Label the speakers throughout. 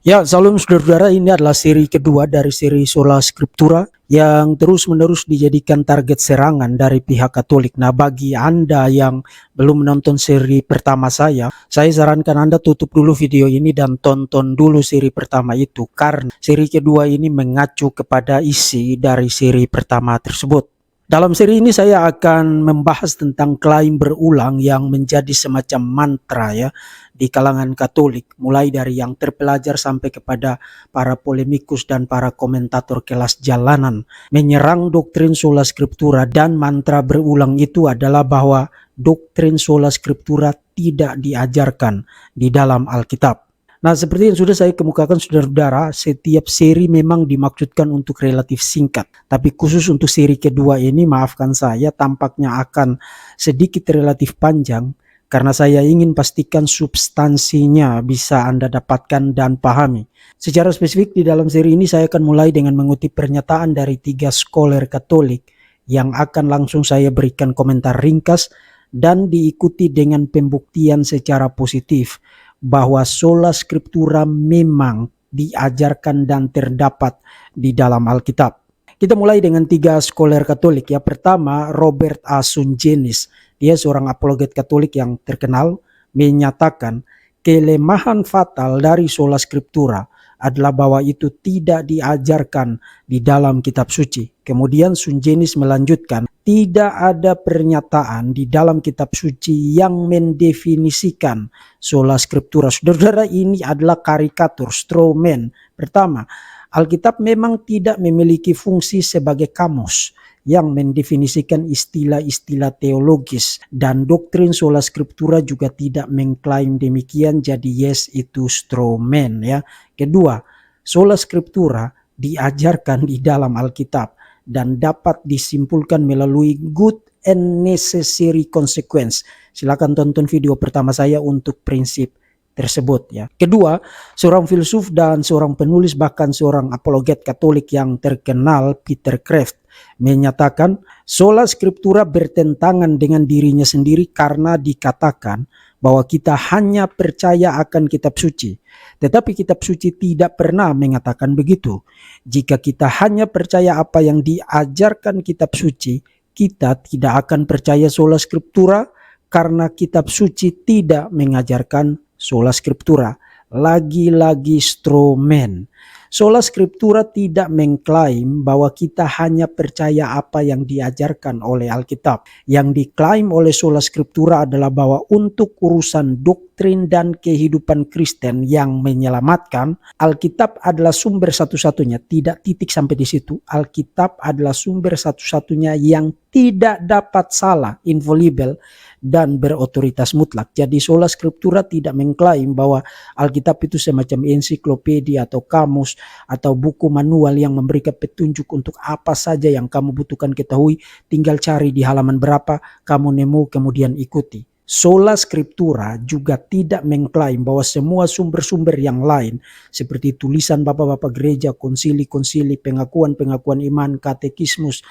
Speaker 1: Ya, salam saudara-saudara, ini adalah seri kedua dari seri Sola Scriptura yang terus-menerus dijadikan target serangan dari pihak Katolik. Nah, bagi Anda yang belum menonton seri pertama saya sarankan Anda tutup dulu video ini dan tonton dulu seri pertama itu, karena seri kedua ini mengacu kepada isi dari seri pertama tersebut. Dalam seri ini saya akan membahas tentang klaim berulang yang menjadi semacam mantra ya di kalangan Katolik, mulai dari yang terpelajar sampai kepada para polemikus dan para komentator kelas jalanan. Menyerang doktrin sola scriptura, dan mantra berulang itu adalah bahwa doktrin sola scriptura tidak diajarkan di dalam Alkitab. Nah, seperti yang sudah saya kemukakan saudara-saudara, setiap seri memang dimaksudkan untuk relatif singkat. Tapi khusus untuk seri kedua ini, maafkan saya, tampaknya akan sedikit relatif panjang, karena saya ingin pastikan substansinya bisa Anda dapatkan dan pahami. Secara spesifik di dalam seri ini saya akan mulai dengan mengutip pernyataan dari 3 scholar Katolik yang akan langsung saya berikan komentar ringkas dan diikuti dengan pembuktian secara positif bahwa sola scriptura memang diajarkan dan terdapat di dalam Alkitab. Kita mulai dengan 3 scholar Katolik ya. Pertama, Robert A. Sungenis. Dia seorang apologet Katolik yang terkenal, menyatakan kelemahan fatal dari sola scriptura adalah bahwa itu tidak diajarkan di dalam kitab suci. Kemudian Sungenis melanjutkan, tidak ada pernyataan di dalam kitab suci yang mendefinisikan sola scriptura. Saudara-saudara, ini adalah karikatur, straw man. Pertama, Alkitab memang tidak memiliki fungsi sebagai kamus yang mendefinisikan istilah-istilah teologis, dan doktrin sola scriptura juga tidak mengklaim demikian, jadi yes, itu straw man ya. Kedua, sola scriptura diajarkan di dalam Alkitab dan dapat disimpulkan melalui good and necessary consequence. Silakan tonton video pertama saya untuk prinsip tersebut ya. Kedua, seorang filsuf dan seorang penulis, bahkan seorang apologet Katolik yang terkenal, Peter Kreeft, menyatakan sola scriptura bertentangan dengan dirinya sendiri karena dikatakan bahwa kita hanya percaya akan kitab suci. Tetapi kitab suci tidak pernah mengatakan begitu. Jika kita hanya percaya apa yang diajarkan kitab suci, kita tidak akan percaya sola scriptura karena kitab suci tidak mengajarkan sola scriptura. Lagi-lagi straw man. Sola scriptura tidak mengklaim bahwa kita hanya percaya apa yang diajarkan oleh Alkitab. Yang diklaim oleh sola scriptura adalah bahwa untuk urusan doktrin dan kehidupan Kristen yang menyelamatkan, Alkitab adalah sumber satu-satunya, tidak titik sampai di situ. Alkitab adalah sumber satu-satunya yang tidak dapat salah, infallible, dan berotoritas mutlak. Jadi sola scriptura tidak mengklaim bahwa Alkitab itu semacam ensiklopedia atau kamus atau buku manual yang memberikan petunjuk untuk apa saja yang kamu butuhkan ketahui, tinggal cari di halaman berapa, kamu nemu kemudian ikuti. Sola scriptura juga tidak mengklaim bahwa semua sumber-sumber yang lain seperti tulisan bapak-bapak gereja, konsili-konsili, pengakuan-pengakuan iman, katekismus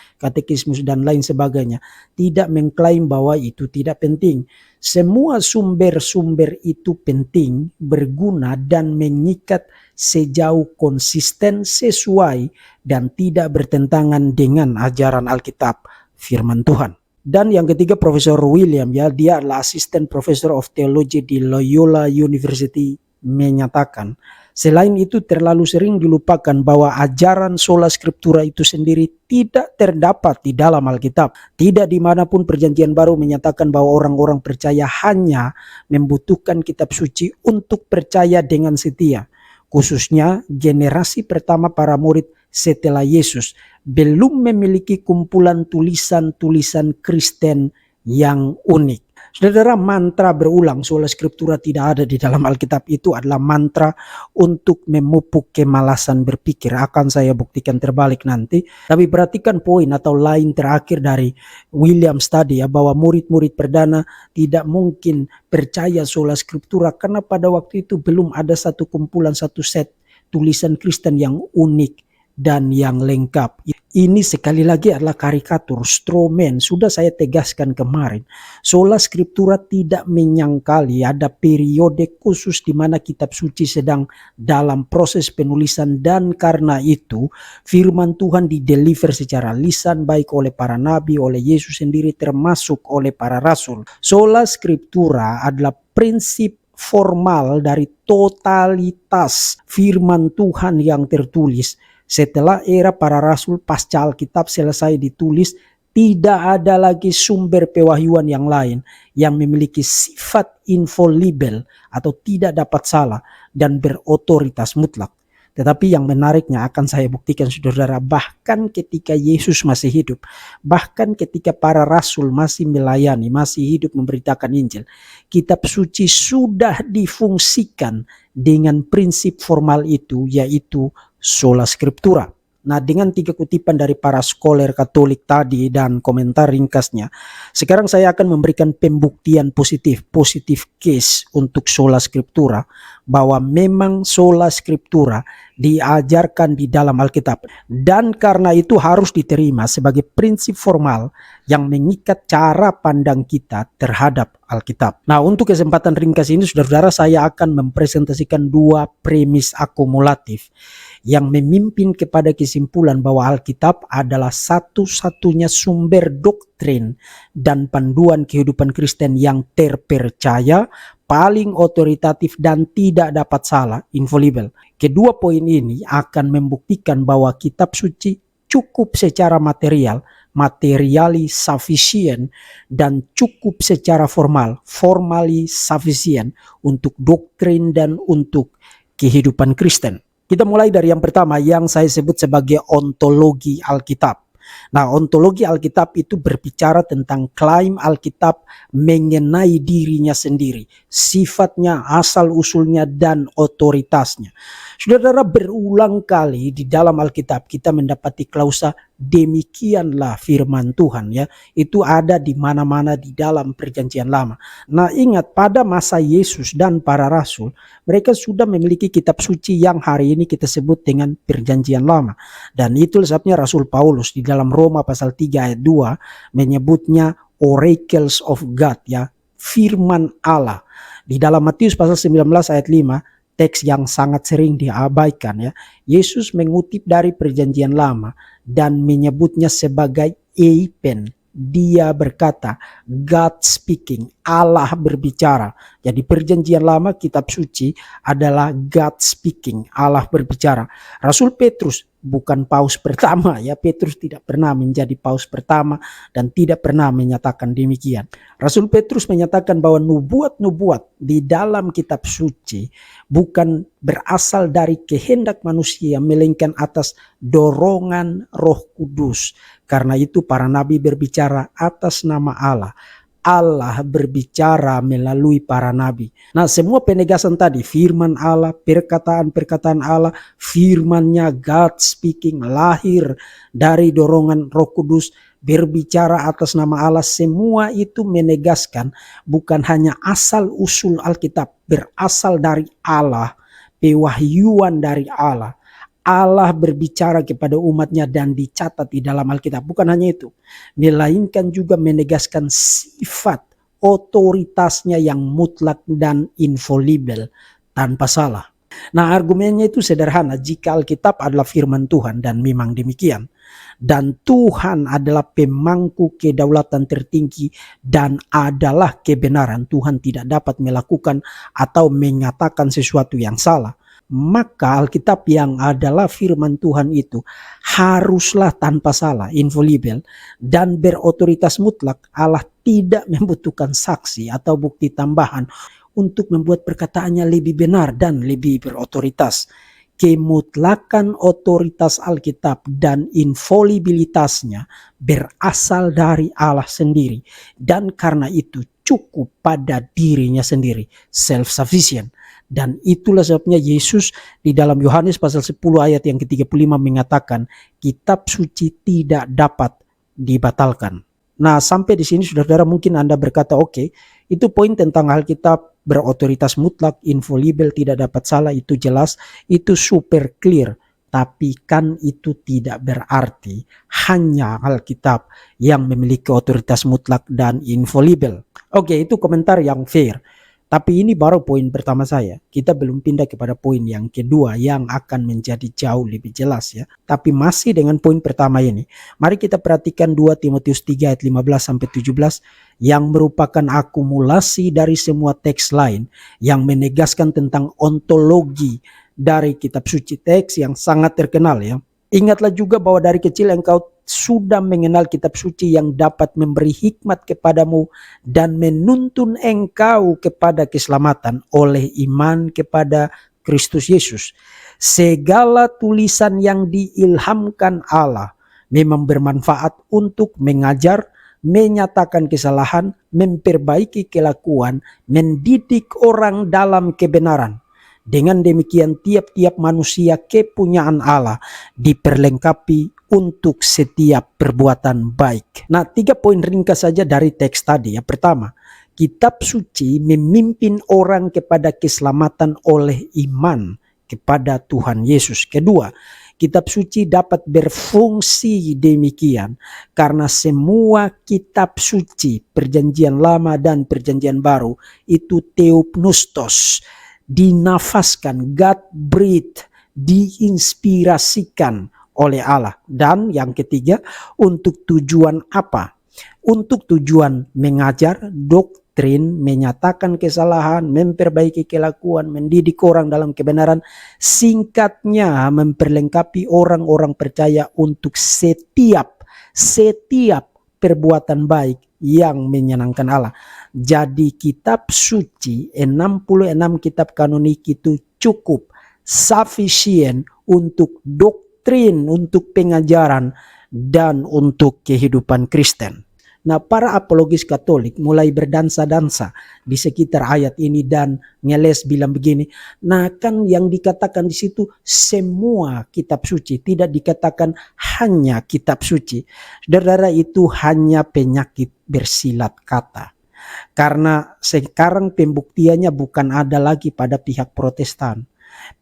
Speaker 1: dan lain sebagainya, tidak mengklaim bahwa itu tidak penting. Semua sumber-sumber itu penting, berguna, dan mengikat sejauh konsisten, sesuai, dan tidak bertentangan dengan ajaran Alkitab, firman Tuhan. Dan yang ketiga, Profesor William ya, dia adalah Assistant Professor of Theology di Loyola University, menyatakan selain itu terlalu sering dilupakan bahwa ajaran sola scriptura itu sendiri tidak terdapat di dalam Alkitab. Tidak dimanapun perjanjian baru menyatakan bahwa orang-orang percaya hanya membutuhkan kitab suci untuk percaya dengan setia. Khususnya generasi pertama para murid setelah Yesus belum memiliki kumpulan tulisan-tulisan Kristen yang unik. Saudara, mantra berulang sola scriptura tidak ada di dalam Alkitab itu adalah mantra untuk memupuk kemalasan berpikir. Akan saya buktikan terbalik nanti. Tapi perhatikan poin atau line terakhir dari William tadi ya, bahwa murid-murid perdana tidak mungkin percaya sola scriptura karena pada waktu itu belum ada satu kumpulan, satu set tulisan Kristen yang unik dan yang lengkap. ini sekali lagi adalah karikatur, strawman. Sudah saya tegaskan kemarin. Sola Scriptura tidak menyangkali ada periode khusus di mana kitab suci sedang dalam proses penulisan, dan karena itu firman Tuhan dideliver secara lisan baik oleh para nabi, oleh Yesus sendiri, termasuk oleh para rasul. Sola Scriptura adalah prinsip formal dari totalitas firman Tuhan yang tertulis. Setelah era para rasul pasca Alkitab selesai ditulis, tidak ada lagi sumber pewahyuan yang lain yang memiliki sifat infallible atau tidak dapat salah dan berotoritas mutlak. Tetapi yang menariknya akan saya buktikan saudara, bahkan ketika Yesus masih hidup, bahkan ketika para rasul masih melayani, masih hidup memberitakan Injil, kitab suci sudah difungsikan dengan prinsip formal itu, yaitu sola scriptura. Nah, dengan 3 kutipan dari para scholar Katolik tadi dan komentar ringkasnya, sekarang saya akan memberikan pembuktian positif case untuk sola scriptura, bahwa memang sola scriptura diajarkan di dalam Alkitab, dan karena itu harus diterima sebagai prinsip formal yang mengikat cara pandang kita terhadap Alkitab. Nah, untuk kesempatan ringkas ini saudara-saudara, saya akan mempresentasikan 2 premis akumulatif yang memimpin kepada kesimpulan bahwa Alkitab adalah satu-satunya sumber doktrin dan panduan kehidupan Kristen yang terpercaya, paling otoritatif, dan tidak dapat salah, infallible. Kedua poin ini akan membuktikan bahwa kitab suci cukup secara materially sufficient, dan cukup secara formal, formally sufficient, untuk doktrin dan untuk kehidupan Kristen. Kita mulai dari yang pertama yang saya sebut sebagai ontologi Alkitab. Nah, ontologi Alkitab itu berbicara tentang klaim Alkitab mengenai dirinya sendiri, sifatnya, asal-usulnya, dan otoritasnya. Saudara, berulang kali di dalam Alkitab kita mendapati klausa demikianlah firman Tuhan, ya. Itu ada di mana-mana di dalam Perjanjian Lama. Nah, ingat pada masa Yesus dan para rasul, mereka sudah memiliki kitab suci yang hari ini kita sebut dengan Perjanjian Lama. Dan itu sebabnya Rasul Paulus di dalam Roma pasal 3 ayat 2 menyebutnya oracles of God, ya, firman Allah. Di dalam Matius pasal 19 ayat 5, teks yang sangat sering diabaikan, ya, Yesus mengutip dari Perjanjian Lama dan menyebutnya sebagai eipen. Dia berkata, God speaking, Allah berbicara. Jadi Perjanjian Lama kitab suci adalah God speaking, Allah berbicara. Rasul Petrus bukan paus pertama, ya. Petrus tidak pernah menjadi paus pertama dan tidak pernah menyatakan demikian. Rasul Petrus menyatakan bahwa nubuat-nubuat di dalam kitab suci bukan berasal dari kehendak manusia, melainkan atas dorongan Roh Kudus. Karena itu para nabi berbicara atas nama Allah. Allah berbicara melalui para nabi. Nah, semua penegasan tadi, firman Allah, perkataan-perkataan Allah, firmannya God speaking, lahir dari dorongan Roh Kudus, berbicara atas nama Allah, semua itu menegaskan bukan hanya asal-usul Alkitab berasal dari Allah, pewahyuan dari Allah. Allah berbicara kepada umatnya dan dicatat di dalam Alkitab. Bukan hanya itu, melainkan juga menegaskan sifat otoritasnya yang mutlak dan infallible, tanpa salah. Nah, argumennya itu sederhana. Jika Alkitab adalah firman Tuhan, dan memang demikian, dan Tuhan adalah pemangku kedaulatan tertinggi dan adalah kebenaran, Tuhan tidak dapat melakukan atau mengatakan sesuatu yang salah, maka Alkitab yang adalah firman Tuhan itu haruslah tanpa salah, infallible, dan berotoritas mutlak. Allah tidak membutuhkan saksi atau bukti tambahan untuk membuat perkataannya lebih benar dan lebih berotoritas. Kemutlakan otoritas Alkitab dan infallibilitasnya berasal dari Allah sendiri, dan karena itu cukup pada dirinya sendiri, self-sufficient. Dan itulah sebabnya Yesus di dalam Yohanes pasal 10 ayat yang ke-35 mengatakan kitab suci tidak dapat dibatalkan. Nah, sampai di sini saudara-saudara mungkin Anda berkata, oke, itu poin tentang Alkitab berotoritas mutlak, infallible, tidak dapat salah, itu jelas, itu super clear. Tapi kan itu tidak berarti hanya Alkitab yang memiliki otoritas mutlak dan infalibel. Oke, itu komentar yang fair. Tapi ini baru poin pertama saya. Kita belum pindah kepada poin yang kedua yang akan menjadi jauh lebih jelas ya. Tapi masih dengan poin pertama ini, mari kita perhatikan 2 Timotius 3 ayat 15-17 yang merupakan akumulasi dari semua teks lain yang menegaskan tentang ontologi dari kitab suci, teks yang sangat terkenal ya. Ingatlah juga bahwa dari kecil engkau sudah mengenal kitab suci yang dapat memberi hikmat kepadamu dan menuntun engkau kepada keselamatan oleh iman kepada Kristus Yesus. Segala tulisan yang diilhamkan Allah memang bermanfaat untuk mengajar, menyatakan kesalahan, memperbaiki kelakuan, mendidik orang dalam kebenaran. Dengan demikian tiap-tiap manusia kepunyaan Allah diperlengkapi untuk setiap perbuatan baik. Nah, 3 poin ringkas saja dari teks tadi. Yang pertama, kitab suci memimpin orang kepada keselamatan oleh iman kepada Tuhan Yesus. Kedua, kitab suci dapat berfungsi demikian karena semua kitab suci, perjanjian lama dan perjanjian baru, itu theopneustos, dinafaskan, God breathed, diinspirasikan oleh Allah. Dan yang ketiga, untuk tujuan apa? Untuk tujuan mengajar, doktrin, menyatakan kesalahan, memperbaiki kelakuan, mendidik orang dalam kebenaran. Singkatnya, memperlengkapi orang-orang percaya untuk setiap perbuatan baik yang menyenangkan Allah. Jadi kitab suci, 66 kitab kanonik itu cukup sufficient untuk doktrin, untuk pengajaran, dan untuk kehidupan Kristen. Nah, para apologis Katolik mulai berdansa-dansa di sekitar ayat ini dan ngeles bilang begini, nah kan yang dikatakan di situ semua kitab suci, tidak dikatakan hanya kitab suci. Saudara, itu hanya penyakit bersilat kata. Karena sekarang pembuktiannya bukan ada lagi pada pihak Protestan.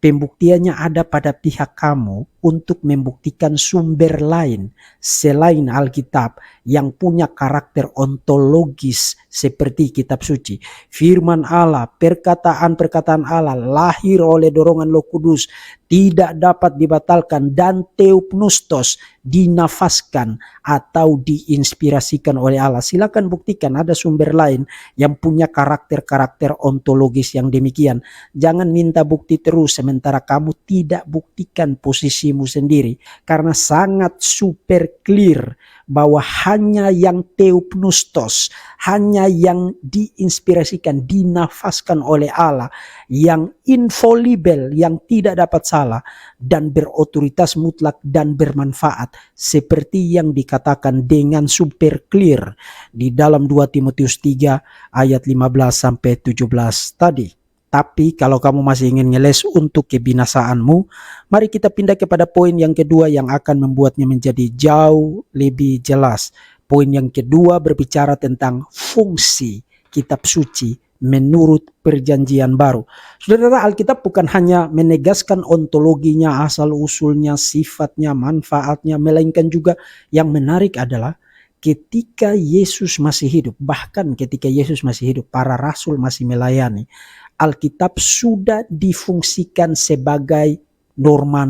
Speaker 1: Pembuktiannya ada pada pihak kamu untuk membuktikan sumber lain selain Alkitab yang punya karakter ontologis seperti kitab suci. Firman Allah, perkataan-perkataan Allah lahir oleh dorongan Roh Kudus, tidak dapat dibatalkan, dan theopneustos, dinafaskan atau diinspirasikan oleh Allah. Silakan buktikan ada sumber lain yang punya karakter-karakter ontologis yang demikian. Jangan minta bukti terus sementara kamu tidak buktikan posisimu sendiri, karena sangat super clear bahwa hanya yang theopneustos, hanya yang diinspirasikan, dinafaskan oleh Allah, yang infallible, yang tidak dapat salah dan berotoritas mutlak dan bermanfaat, seperti yang dikatakan dengan super clear di dalam 2 Timotius 3 ayat 15-17 tadi. Tapi kalau kamu masih ingin ngeles untuk kebinasaanmu, mari kita pindah kepada poin yang kedua yang akan membuatnya menjadi jauh lebih jelas. Poin yang kedua berbicara tentang fungsi kitab suci menurut perjanjian baru. Saudara, Alkitab bukan hanya menegaskan ontologinya, asal-usulnya, sifatnya, manfaatnya, melainkan juga yang menarik adalah ketika Yesus masih hidup, bahkan ketika Yesus masih hidup, para rasul masih melayani, Alkitab sudah difungsikan sebagai norma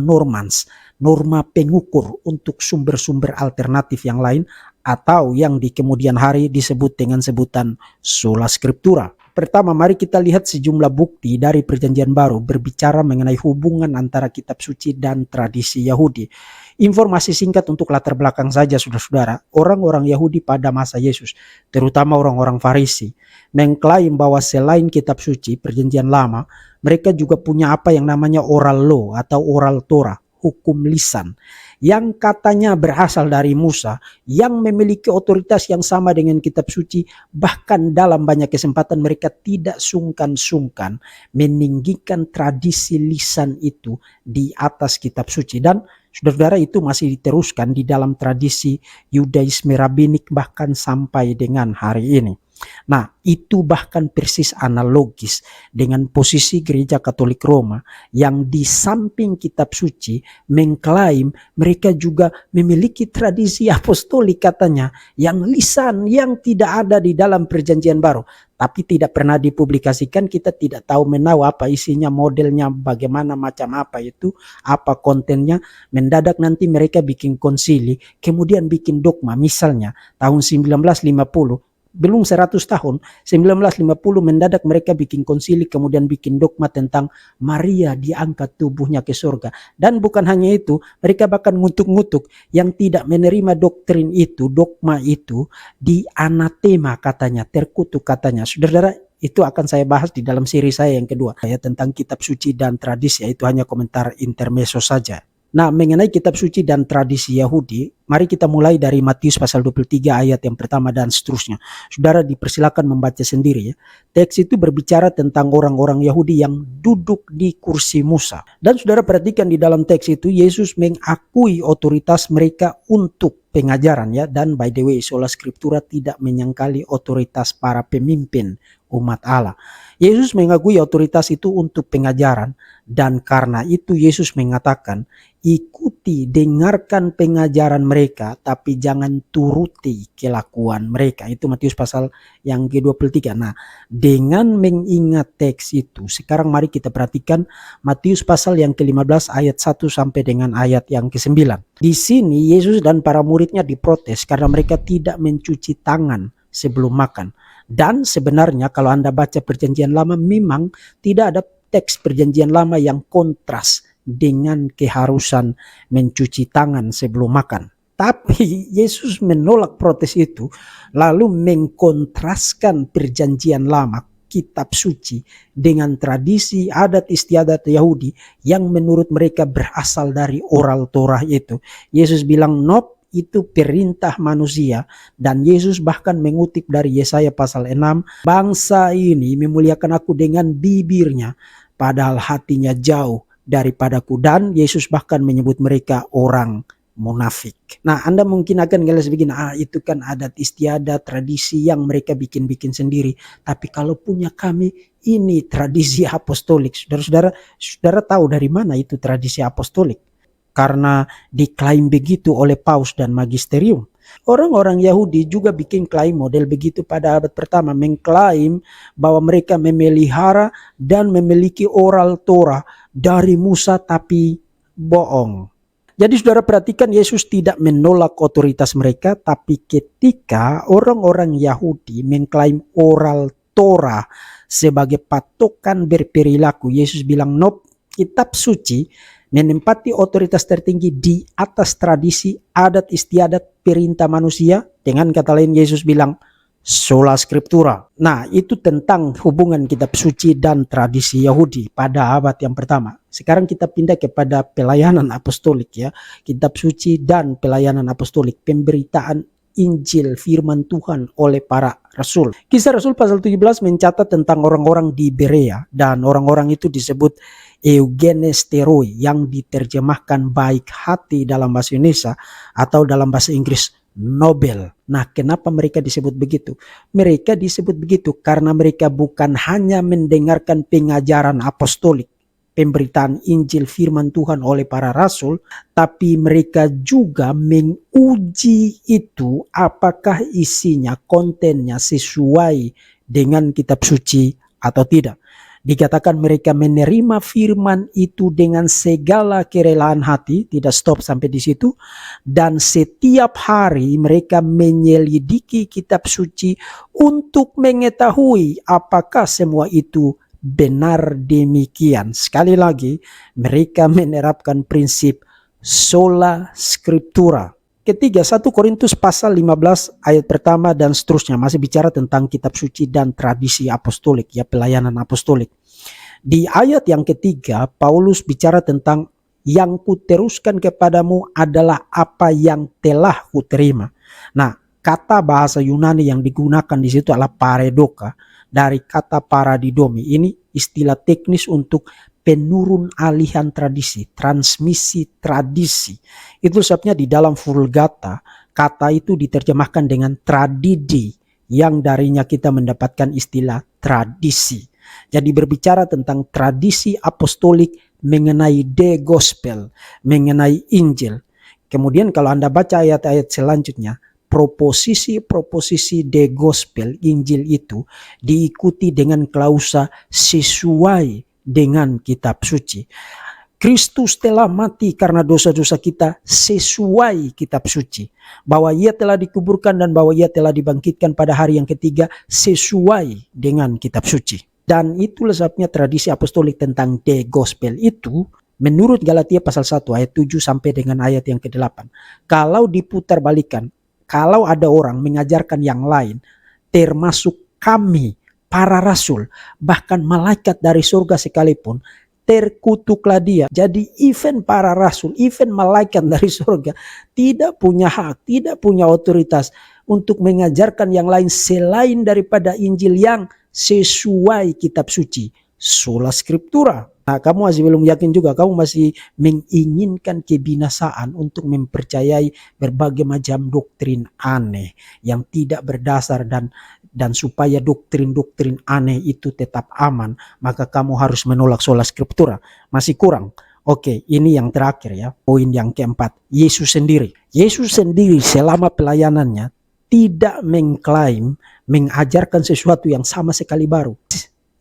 Speaker 1: pengukur untuk sumber-sumber alternatif yang lain atau yang di kemudian hari disebut dengan sebutan sola scriptura. Pertama, mari kita lihat sejumlah bukti dari perjanjian baru berbicara mengenai hubungan antara kitab suci dan tradisi Yahudi. Informasi singkat untuk latar belakang saja, saudara-saudara. Orang-orang Yahudi pada masa Yesus, terutama orang-orang Farisi, mengklaim bahwa selain kitab suci perjanjian lama, mereka juga punya apa yang namanya oral law atau oral Torah, hukum lisan, yang katanya berasal dari Musa, yang memiliki otoritas yang sama dengan kitab suci. Bahkan dalam banyak kesempatan mereka tidak sungkan-sungkan meninggikan tradisi lisan itu di atas kitab suci. Dan saudara-saudara, itu masih diteruskan di dalam tradisi Yudaisme rabbinik bahkan sampai dengan hari ini. Nah, itu bahkan persis analogis dengan posisi Gereja Katolik Roma yang di samping kitab suci mengklaim mereka juga memiliki tradisi apostolik katanya yang lisan yang tidak ada di dalam Perjanjian Baru, tapi tidak pernah dipublikasikan. Kita tidak tahu menahu apa isinya, modelnya bagaimana, macam apa itu, apa kontennya. Mendadak nanti mereka bikin konsili, kemudian bikin dogma. Misalnya tahun 1950, belum 100 tahun, 1950 mendadak mereka bikin konsili, kemudian bikin dogma tentang Maria diangkat tubuhnya ke surga. Dan bukan hanya itu, mereka bahkan ngutuk-ngutuk yang tidak menerima doktrin itu, dogma itu, di anatema katanya, terkutuk katanya. Saudara-saudara, itu akan saya bahas di dalam siri saya yang kedua, ya, tentang kitab suci dan tradisi. Itu hanya komentar intermezzo saja. Nah, mengenai kitab suci dan tradisi Yahudi, mari kita mulai dari Matius pasal 23 ayat yang pertama dan seterusnya. Saudara dipersilakan membaca sendiri ya. Teks itu berbicara tentang orang-orang Yahudi yang duduk di kursi Musa. Dan saudara perhatikan di dalam teks itu, Yesus mengakui otoritas mereka untuk pengajaran ya. Dan by the way, sola scriptura tidak menyangkali otoritas para pemimpin umat Allah. Yesus mengakui otoritas itu untuk pengajaran, dan karena itu Yesus mengatakan, ikuti, dengarkan pengajaran mereka, tapi jangan turuti kelakuan mereka. Itu Matius pasal yang ke-23. Nah, dengan mengingat teks itu, sekarang mari kita perhatikan Matius pasal yang ke-15 ayat 1 sampai dengan ayat yang ke-9. Di sini Yesus dan para muridnya diprotes karena mereka tidak mencuci tangan sebelum makan. Dan sebenarnya kalau Anda baca Perjanjian Lama, memang tidak ada teks Perjanjian Lama yang kontras dengan keharusan mencuci tangan sebelum makan. Tapi Yesus menolak protes itu, lalu mengkontraskan Perjanjian Lama, kitab suci, dengan tradisi adat istiadat Yahudi yang menurut mereka berasal dari oral Torah itu. Yesus bilang, nope, itu perintah manusia. Dan Yesus bahkan mengutip dari Yesaya pasal 6, bangsa ini memuliakan aku dengan bibirnya, padahal hatinya jauh daripadaku. Dan Yesus bahkan menyebut mereka orang munafik. Nah, Anda mungkin akan ngeles begini, itu kan adat istiadat, tradisi yang mereka bikin-bikin sendiri. Tapi kalau punya kami, ini tradisi apostolik. Saudara tahu dari mana itu tradisi apostolik? Karena diklaim begitu oleh paus dan magisterium. Orang-orang Yahudi juga bikin klaim model begitu pada abad pertama, mengklaim bahwa mereka memelihara dan memiliki oral Torah dari Musa, tapi bohong. Jadi saudara perhatikan, Yesus tidak menolak otoritas mereka, tapi ketika orang-orang Yahudi mengklaim oral Torah sebagai patokan berperilaku, Yesus bilang, nope, kitab suci menempati otoritas tertinggi di atas tradisi, adat istiadat, perintah manusia. Dengan kata lain, Yesus bilang sola scriptura. Nah, itu tentang hubungan kitab suci dan tradisi Yahudi pada abad yang pertama. Sekarang kita pindah kepada pelayanan apostolik ya. Kitab suci dan pelayanan apostolik, pemberitaan Injil firman Tuhan oleh para rasul. Kisah Rasul pasal 17 mencatat tentang orang-orang di Berea, dan orang-orang itu disebut eugenesteroi, yang diterjemahkan baik hati dalam bahasa Indonesia atau dalam bahasa Inggris Nobel. Nah, kenapa mereka disebut begitu? Mereka disebut begitu karena mereka bukan hanya mendengarkan pengajaran apostolik, pemberitaan Injil firman Tuhan oleh para rasul, tapi mereka juga menguji itu apakah isinya, kontennya sesuai dengan kitab suci atau tidak. Dikatakan mereka menerima firman itu dengan segala kerelaan hati, tidak stop sampai di situ, dan setiap hari mereka menyelidiki kitab suci untuk mengetahui apakah semua itu benar demikian. Sekali lagi, mereka menerapkan prinsip sola scriptura. Ketiga, 1 Korintus pasal 15 ayat pertama dan seterusnya masih bicara tentang kitab suci dan tradisi apostolik ya, pelayanan apostolik. Di ayat yang ketiga, Paulus bicara tentang yang kuteruskan kepadamu adalah apa yang telah kuterima. Nah, kata bahasa Yunani yang digunakan di situ adalah paredoka, dari kata paradidomi. Ini istilah teknis untuk penurun alihan tradisi, transmisi tradisi. Itu sebabnya di dalam Vulgata kata itu diterjemahkan dengan tradidi, yang darinya kita mendapatkan istilah tradisi. Jadi berbicara tentang tradisi apostolik mengenai the gospel, mengenai Injil. Kemudian kalau Anda baca ayat-ayat selanjutnya, proposisi-proposisi the gospel, Injil itu diikuti dengan klausa sesuai dengan kitab suci. Kristus telah mati karena dosa-dosa kita sesuai kitab suci. Bahwa ia telah dikuburkan dan bahwa ia telah dibangkitkan pada hari yang ketiga sesuai dengan kitab suci. Dan itulah sebabnya tradisi apostolik tentang the gospel itu menurut Galatia pasal 1 ayat 7 sampai dengan ayat yang ke-8. Kalau diputar balikan, kalau ada orang mengajarkan yang lain, termasuk kami, para rasul, bahkan malaikat dari surga sekalipun, terkutuklah dia. Jadi even para rasul, even malaikat dari surga tidak punya hak, tidak punya otoritas untuk mengajarkan yang lain selain daripada Injil yang sesuai kitab suci, sola scriptura. Nah, kamu masih belum yakin juga, kamu masih menginginkan kebinasaan untuk mempercayai berbagai macam doktrin aneh yang tidak berdasar dan supaya doktrin-doktrin aneh itu tetap aman, maka kamu harus menolak sola scriptura. Masih kurang. Oke, ini yang terakhir ya, poin yang keempat. Yesus sendiri selama pelayanannya tidak mengklaim mengajarkan sesuatu yang sama sekali baru.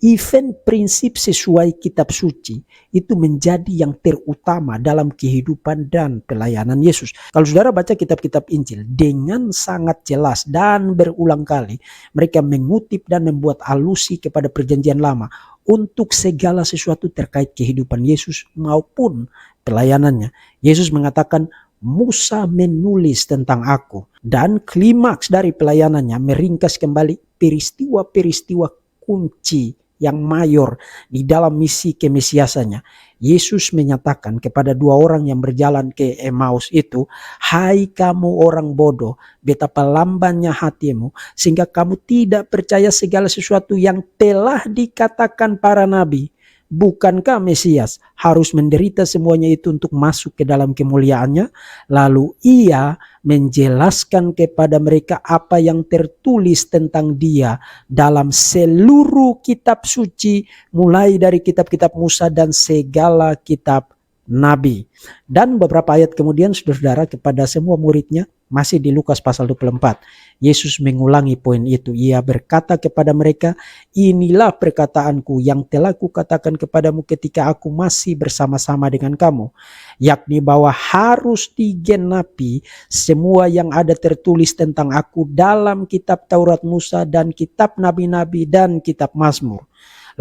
Speaker 1: Even prinsip sesuai kitab suci itu menjadi yang terutama dalam kehidupan dan pelayanan Yesus. Kalau saudara baca kitab-kitab Injil dengan sangat jelas dan berulang kali, mereka mengutip dan membuat alusi kepada perjanjian lama untuk segala sesuatu terkait kehidupan Yesus maupun pelayanannya. Yesus mengatakan, Musa menulis tentang aku. Dan klimaks dari pelayanannya meringkas kembali peristiwa-peristiwa kunci yang mayor di dalam misi kemesiasannya. Yesus menyatakan kepada dua orang yang berjalan ke Emmaus itu, hai kamu orang bodoh, betapa lambannya hatimu sehingga kamu tidak percaya segala sesuatu yang telah dikatakan para nabi. Bukankah Mesias harus menderita semuanya itu untuk masuk ke dalam kemuliaannya? Lalu ia menjelaskan kepada mereka apa yang tertulis tentang dia dalam seluruh kitab suci, mulai dari kitab-kitab Musa dan segala kitab nabi. Dan beberapa ayat kemudian saudara-saudara kepada semua muridnya, masih di Lukas pasal 24, Yesus mengulangi poin itu. Ia berkata kepada mereka, inilah perkataanku yang telah kukatakan kepadamu ketika aku masih bersama-sama dengan kamu, yakni bahwa harus digenapi semua yang ada tertulis tentang aku dalam kitab Taurat Musa dan kitab nabi-nabi dan kitab Mazmur.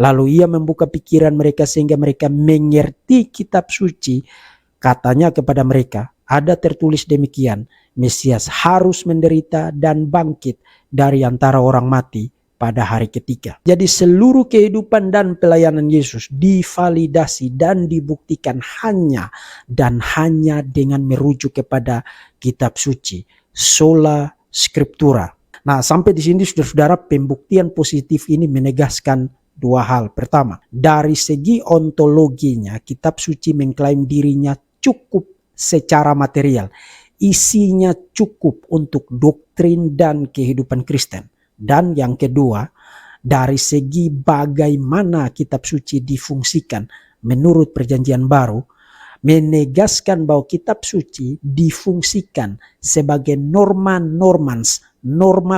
Speaker 1: Lalu ia membuka pikiran mereka sehingga mereka mengerti kitab suci. Katanya kepada mereka, ada tertulis demikian, Mesias harus menderita dan bangkit dari antara orang mati pada hari ketiga. Jadi seluruh kehidupan dan pelayanan Yesus divalidasi dan dibuktikan hanya dan hanya dengan merujuk kepada kitab suci, sola scriptura. Nah, sampai di sini saudara-saudara, pembuktian positif ini menegaskan dua hal. Pertama, dari segi ontologinya, kitab suci mengklaim dirinya cukup secara material. Isinya cukup untuk doktrin dan kehidupan Kristen. Dan yang kedua, dari segi bagaimana kitab suci difungsikan menurut perjanjian baru, menegaskan bahwa kitab suci difungsikan sebagai norma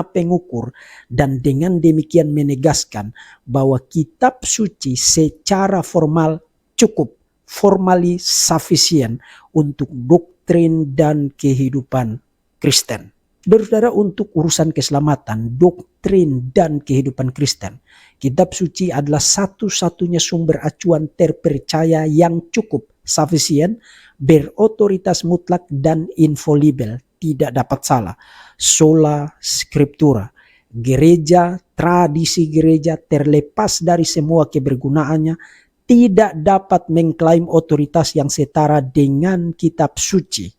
Speaker 1: pengukur, dan dengan demikian menegaskan bahwa kitab suci secara formal cukup, formally sufficient untuk doktrin dan kehidupan Kristen. Saudara, untuk urusan keselamatan, doktrin dan kehidupan Kristen, kitab suci adalah satu-satunya sumber acuan terpercaya yang cukup, sufficient, berotoritas mutlak dan infallible, tidak dapat salah. Sola scriptura. Gereja, tradisi gereja terlepas dari semua kebergunaannya, tidak dapat mengklaim otoritas yang setara dengan kitab suci.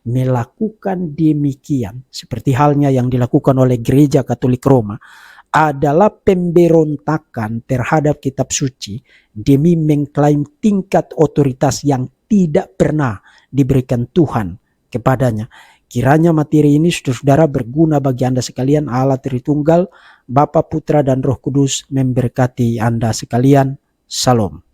Speaker 1: Melakukan demikian, seperti halnya yang dilakukan oleh Gereja Katolik Roma, adalah pemberontakan terhadap kitab suci demi mengklaim tingkat otoritas yang tidak pernah diberikan Tuhan kepadanya. Kiranya materi ini saudara-saudara berguna bagi Anda sekalian. Allah Tritunggal, Bapa, Putra, dan Roh Kudus memberkati Anda sekalian. Salam.